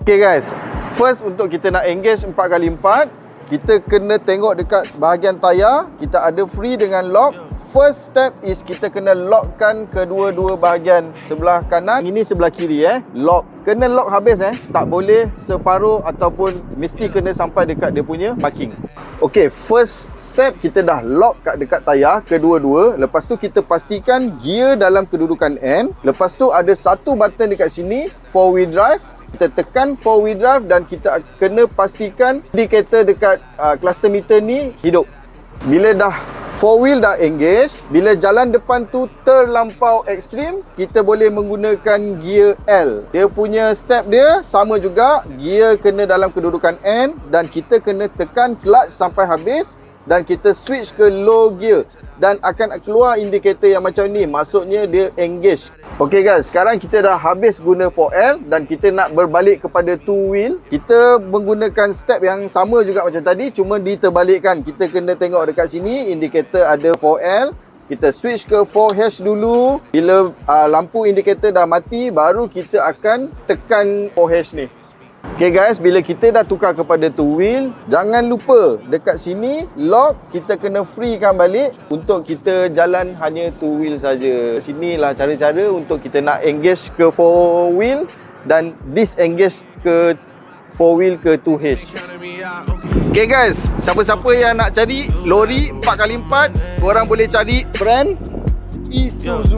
Okay guys, first untuk kita nak engage 4x4, kita kena tengok dekat bahagian tayar, kita ada free dengan lock. First step is kita kena lockkan kedua-dua bahagian, sebelah kanan, ini sebelah kiri lock. Kena lock habis tak boleh separuh ataupun mesti kena sampai dekat dia punya marking. Okay, first step kita dah lock kat dekat tayar kedua-dua. Lepas tu kita pastikan gear dalam kedudukan N. Lepas tu ada satu button dekat sini, 4-wheel drive. Kita tekan 4-wheel drive dan kita kena pastikan indikator dekat cluster meter ni hidup. Bila dah 4-wheel dah engage, bila jalan depan tu terlampau ekstrim, kita boleh menggunakan gear L. Dia punya step dia sama juga, gear kena dalam kedudukan N dan kita kena tekan clutch sampai habis dan kita switch ke low gear dan akan keluar indikator yang macam ni, maksudnya dia engage. Ok guys, sekarang kita dah habis guna 4L dan kita nak berbalik kepada 2 wheel. Kita menggunakan step yang sama juga macam tadi, cuma diterbalikkan. Kita kena tengok dekat sini indikator ada 4L, kita switch ke 4H dulu. Bila lampu indikator dah mati, baru kita akan tekan 4H ni. Okay guys, bila kita dah tukar kepada 2 wheel, jangan lupa dekat sini lock, kita kena freekan balik untuk kita jalan hanya 2 wheel saja. Sinilah cara-cara untuk kita nak engage ke 4 wheel dan disengage ke 4 wheel ke 2H. Okay guys, siapa-siapa yang nak cari lori 4x4, korang boleh cari brand Isuzu.